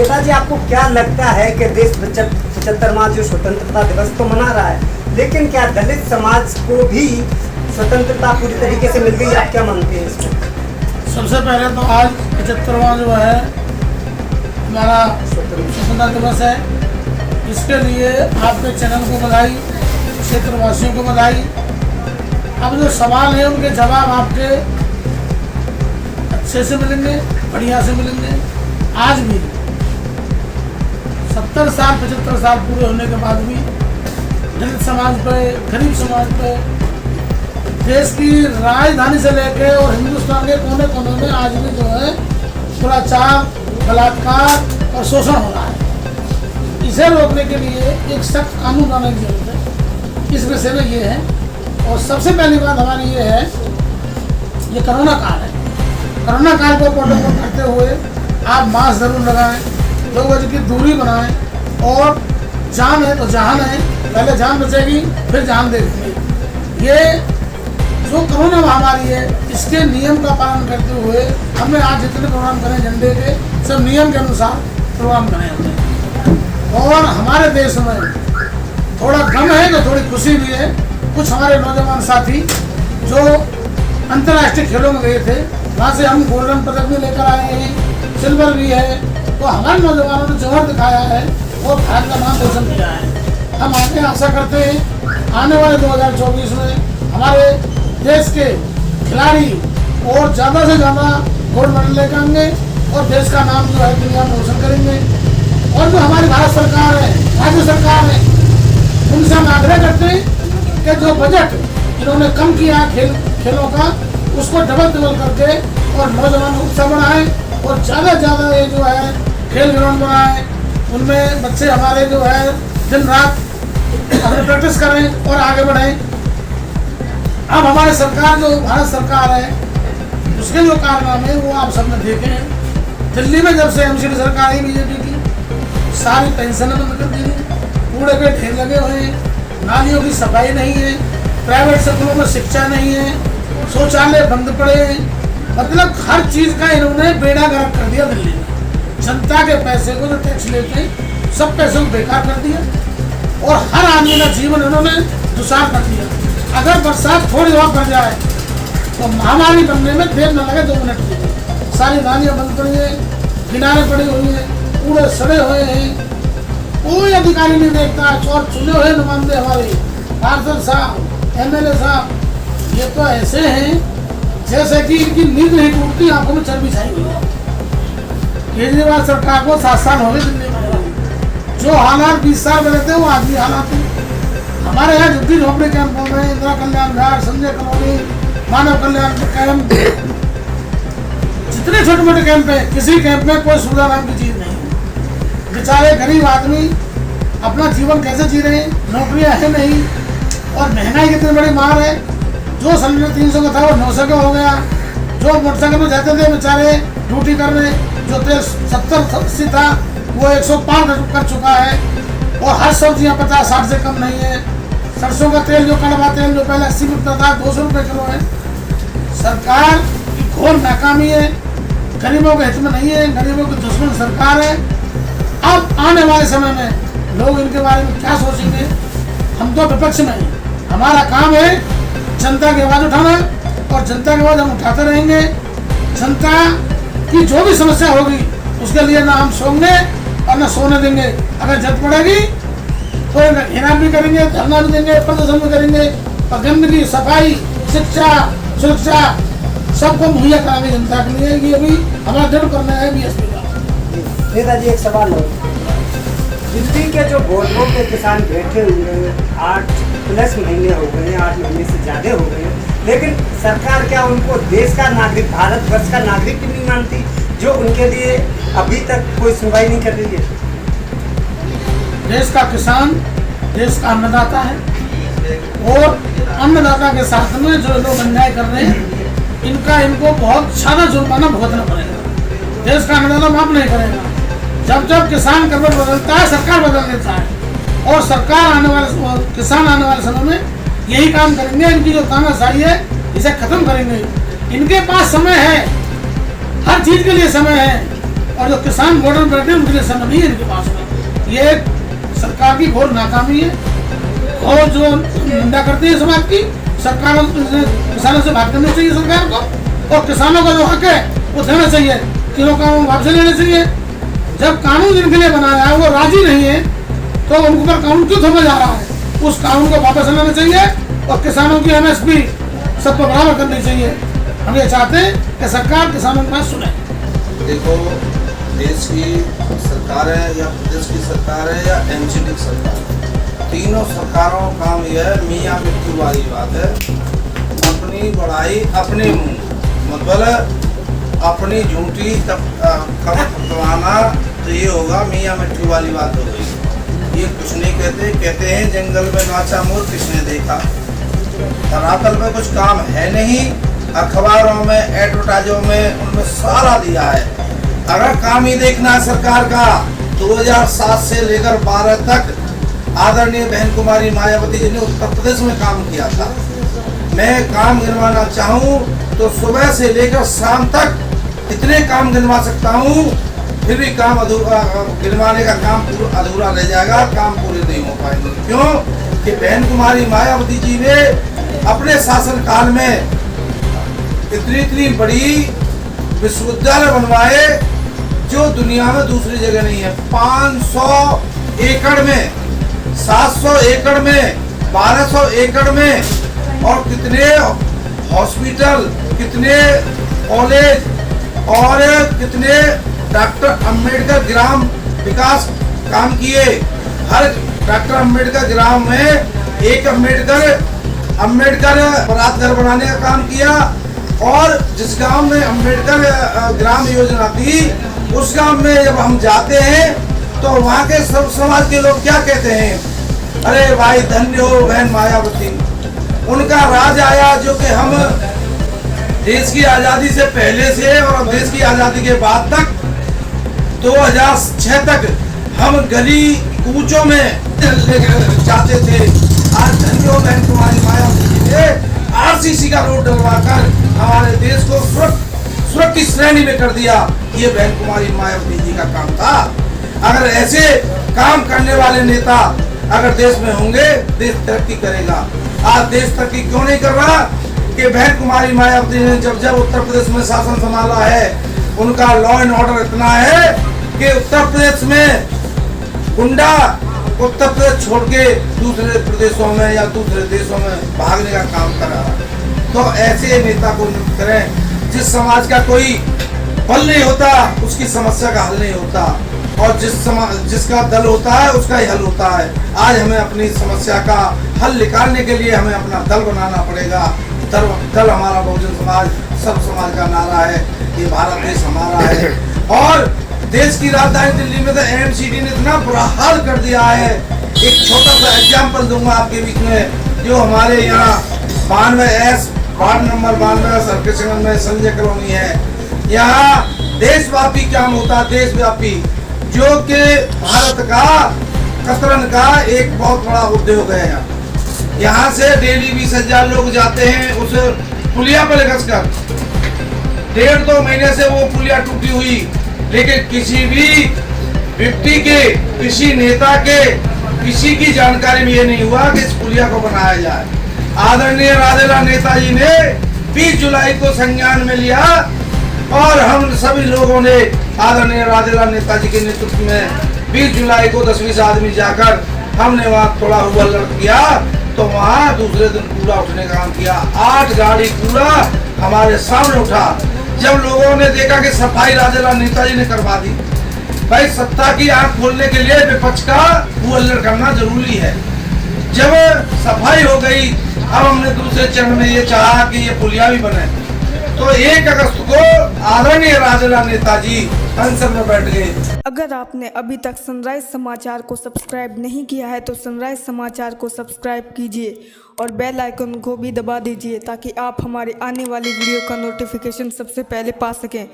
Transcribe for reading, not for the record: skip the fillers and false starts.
नेताजी, आपको क्या लगता है कि देश 75वां जो स्वतंत्रता दिवस तो मना रहा है, लेकिन क्या दलित समाज को भी स्वतंत्रता पूरी तरीके से मिल गई? आप क्या मानते हैं इसको? सबसे पहले तो आज 75वां जो है हमारा स्वतंत्रता दिवस है, इसके लिए आपके चैनल को बधाई, क्षेत्रवासियों को बधाई। अब जो सवाल है उनके जवाब आपके अच्छे से मिलेंगे, बढ़िया से मिलेंगे। आज भी 70 साल 75 साल पूरे होने के बाद भी दलित समाज पे, गरीब समाज पे, देश की राजधानी से लेके और हिंदुस्तान के कोने कोने में आज भी जो है दुराचार, बलात्कार और शोषण हो रहा है। इसे रोकने के लिए एक सख्त कानून बनाने की जरूरत है। इस विषय में ये है। और सबसे पहली बात हमारी ये है, ये कोरोना काल है। कोरोना काल को प्रोटोकॉल करते हुए आप मास्क जरूर लगाएं, 2 गज की दूरी बनाएं और जान है तो जहान है, पहले जान बचेगी फिर जान देखेंगे। ये जो कोरोना महामारी है इसके नियम का पालन करते हुए हमने आज जितने प्रोग्राम करें झंडे के, सब नियम के अनुसार प्रोग्राम करें हमने। और हमारे देश में थोड़ा गम है तो थोड़ी खुशी भी है। कुछ हमारे नौजवान साथी जो अंतर्राष्ट्रीय खेलों में गए थे, वहाँ से हम गोल्डन पदक भी लेकर आए हैं, सिल्वर भी है। तो हमारे नौजवानों ने जौहर दिखाया है और भारत का नाम रोशन किया है। हम आगे आशा करते हैं आने वाले 2024 में हमारे देश के खिलाड़ी और ज़्यादा से ज़्यादा गोल्ड मेडल लेकर आएंगे और देश का नाम जो है दुनिया में रोशन करेंगे। और जो हमारी भारत सरकार है, राज्य सरकार है, उनसे हम आग्रह करते हैं कि जो बजट इन्होंने कम किया खेलों का, उसको डबल करके और नौजवानों को उत्साह बढ़ाएं और ज़्यादा से ज़्यादा ये जो है खेल ग्राउंड बनाएं, उनमें बच्चे हमारे जो है दिन रात अपनी प्रैक्टिस करें और आगे बढ़ें। अब हमारी सरकार जो भारत सरकार है, उसके जो कारनामे वो आप सबने देखे हैं। दिल्ली में जब से एमसीडी सरकार आई बीजेपी की, सारी पेंशन बंद कर दी, कूड़े के ढेर लगे हुए हैं, नालियों की सफाई नहीं है, प्राइवेट स्कूलों में शिक्षा नहीं है, शौचालय बंद पड़े हैं। मतलब हर चीज़ का इन्होंने बेड़ा गर्क कर दिया दिल्ली में। जनता के पैसे को जो टैक्स लेते हैं, सब पैसे को बेकार कर दिया और हर आदमी का जीवन इन्होंने दुसार कर दिया। अगर बरसात थोड़ी और पड़ जाए तो महामारी बनने में देर न लगे 2 मिनट की। सारी नालियाँ बंद पड़ी हैं, किनारे पड़ी हुई हैं, कूड़े सड़े हुए हैं, कोई अधिकारी नहीं देखता। और चुने हुए नुमाइंदे हमारे पार्षद साहब, MLA साहब, ये तो ऐसे हैं जैसे कि इनकी नींद नहीं टूटती, आंखों में चर्बी छाई हुई है। केजरीवाल सरकार को 7 साल हो गए दिल्ली में। जो हालात 20 साल में रहते हैं वो आदमी हालात हैं। हमारे यहाँ झुग्गी झोपड़ी कैंपों में इंदिरा कल्याण घाट, संजय कॉलोनी, मानव कल्याण कैंप, जितने छोटे मोटे कैंप है, किसी कैंप में कोई सुविधा नाम की चीज नहीं। बेचारे गरीब आदमी अपना जीवन कैसे जी रहे हैं, नौकरियां है नहीं और महंगाई कितनी बड़ी मार है। जो सिलेंडर 300 का था वो 900 का हो गया। जो मोटरसाइकिल में जाते थे बेचारे ड्यूटी करने, जो तेल 70-80 था वो 105 कर चुका है। और हर सब्जियां 50-60 से कम नहीं है। सरसों का तेल, जो कड़वा तेल जो पहले 80 रुपये था, 200 रुपये किलो है। सरकार की घोर नाकामी है, गरीबों के हित में नहीं है, गरीबों की दुश्मन सरकार है। अब आने वाले समय में लोग इनके बारे में क्या सोचेंगे? हम तो विपक्ष में हैं, हमारा काम है जनता की आवाज़ उठाना और जनता की आवाज़ हम उठाते रहेंगे। जनता की जो भी समस्या होगी उसके लिए ना हम सोएंगे और ना सोने देंगे। अगर जरूरत पड़ेगी तो इनाम भी करेंगे, धरना भी देंगे, प्रदर्शन भी करेंगे और गंदगी, सफाई, शिक्षा, सुरक्षा सबको मुहैया कराने जनता के लिए। ये भी हमारा दृढ़ करना है BSP का। नेताजी, एक सवाल हो, दिल्ली के जो बोर्डों पे किसान बैठे हुए 8+ महीने हो गए, 8 महीने से ज़्यादा हो गए, लेकिन सरकार क्या उनको देश का नागरिक, भारतवर्ष का नागरिक नहीं मानती, जो उनके लिए अभी तक कोई सुनवाई नहीं कर रही है? देश का किसान देश का अन्नदाता है और अन्नदाता के साथ में जो लोग अन्याय कर रहे हैं इनको बहुत ज़्यादा जुर्माना भुगतना पड़ेगा। देश का अन्नदाता माफ नहीं करेगा। जब जब किसान कर्ज बदलता है, सरकार बदल देता है और सरकार किसान आने वाले समय में यही काम करेंगे। इनकी जो तानाशाही है इसे खत्म करेंगे। इनके पास समय है, हर चीज के लिए समय है। और जो किसान बॉर्डर पर बैठे उनके लिए समय नहीं है इनके पास में। ये एक सरकार की घोर नाकामी है और जो निंदा करती है समाज की सरकार, किसानों से बात करनी चाहिए सरकार को और किसानों का जो हक है वो देना चाहिए, किलो का वापसी लेने चाहिए। जब कानून जिनके लिए बनाया है वो राजी नहीं है तो उनके ऊपर कानून क्यों थोपा जा रहा है? उस कानून को वापस लेना चाहिए और किसानों की MSP सबको बराबर करनी चाहिए। हम ये चाहते हैं कि सरकार किसानों की बात सुने। देखो, देश की सरकार है या प्रदेश की सरकार है या MCD की सरकार है, तीनों सरकारों का काम यह है, मियाँ मिट्टू वाली बात है, अपनी बड़ाई अपने मुँह, मतलब अपनी झूठी कमर थपथपाना, तो ये होगा मियाँ मिट्टू वाली बात हो गई। ये कुछ नहीं कहते, कहते हैं जंगल में नाचा मोर किसने देखा। धरातल में कुछ काम है नहीं, अखबारों में एडवर्टाइजों में उनमें सारा दिया है। अगर काम ही देखना है सरकार का, 2007 से लेकर 12 तक आदरणीय बहन कुमारी मायावती जी ने उत्तर प्रदेश में काम किया था। मैं काम गिनवाना चाहूँ तो सुबह से लेकर शाम तक इतने काम गिनवा सकता हूँ, फिर भी काम अधूरा, गिनवाने का काम अधूरा रह जाएगा, काम पूरे नहीं हो पाएंगे। क्यों कि बहन कुमारी मायावती जी ने अपने शासनकाल में इतनी बड़ी विश्वविद्यालय बनवाए जो दुनिया में दूसरी जगह नहीं है। 500 एकड़ में, 700 एकड़ में, 1200 एकड़ में, और कितने हॉस्पिटल, कितने कॉलेज और कितने डॉक्टर अंबेडकर ग्राम विकास काम किए। हर डॉक्टर अंबेडकर ग्राम में एक अंबेडकर बरात घर बनाने का काम किया, और जिस गांव में अंबेडकर ग्राम योजना थी उस गांव में जब हम जाते हैं तो वहाँ के सब समाज के लोग क्या कहते हैं, अरे भाई धन्य हो बहन मायावती, उनका राज आया जो कि हम देश की आज़ादी से पहले से और देश की आज़ादी के बाद तक 2006 तक हम गली कूचों में जाते थे। आज धन्य हो बहन कुमारी मायावती जी ने RCC का रोड डलवाकर हमारे देश को स्वर्ग की श्रेणी में कर दिया। ये बहन कुमारी मायावती जी का काम था। अगर ऐसे काम करने वाले नेता अगर देश में होंगे, देश तरक्की करेगा। आज देश तरक्की क्यों नहीं कर रहा कि बहन कुमारी मायावती ने जब उत्तर प्रदेश में शासन संभाला है, उनका लॉ एंड ऑर्डर इतना है कि उत्तर प्रदेश में गुंडा उत्तर प्रदेश छोड़ के दूसरे प्रदेशों में या दूसरे देशों में भागने का काम कर रहा है। तो ऐसे नेता को नियुक्त करें। जिस समाज का कोई बल नहीं होता उसकी समस्या का हल नहीं होता, और जिसका दल होता है उसका ही हल होता है। आज हमें अपनी समस्या का हल निकालने के लिए हमें अपना दल बनाना पड़ेगा। दल हमारा बहुजन समाज, सब समाज का नारा है। ये भारत देश हमारा है। और देश की राजधानी दिल्ली में तो MCD ने इतना बुरा हाल कर दिया है। एक छोटा सा एग्जाम्पल दूंगा आपके बीच में, जो हमारे यहाँ 92S वार्ड नंबर 92 सर्किट में संजय कॉलोनी है। यहाँ देशव्यापी काम होता है, देशव्यापी, जो कि भारत का कतरन का एक बहुत बड़ा उद्योग है। यहाँ से डेली 20,000 लोग जाते हैं उस पुलिया पर घस कर। 1.5-2 महीने से वो पुलिया टूटी हुई, लेकिन किसी भी व्यक्ति के, किसी नेता के, किसी की जानकारी में ये नहीं हुआ कि इस पुलिया को बनाया जाए। आदरणीय राजेला नेताजी ने 20 जुलाई को संज्ञान में लिया, और हम सभी लोगों ने आदरणीय राजेला नेताजी के नेतृत्व में 20 जुलाई को 10-20 आदमी जाकर हमने वहाँ थोड़ा हुल्लड़ किया, तो वहाँ दूसरे दिन कूड़ा उठने का काम किया। 8 गाड़ी कूड़ा हमारे सामने उठा। जब लोगों ने देखा कि सफाई राजेला नेताजी ने करवा दी, भाई सत्ता की आंख खोलने के लिए विपक्ष का हुल्लड़ करना जरूरी है। जब सफाई हो गई, अब हमने दूसरे चरण में ये चाहा कि ये पुलिया भी बने, तो 1 अगस्त को आदरणीय राजेला नेताजी अनशन में बैठ गए। अगर आपने अभी तक सनराइज समाचार को सब्सक्राइब नहीं किया है तो सनराइज समाचार को सब्सक्राइब कीजिए और बेल आइकन को भी दबा दीजिए, ताकि आप हमारे आने वाली वीडियो का नोटिफिकेशन सबसे पहले पा सकें।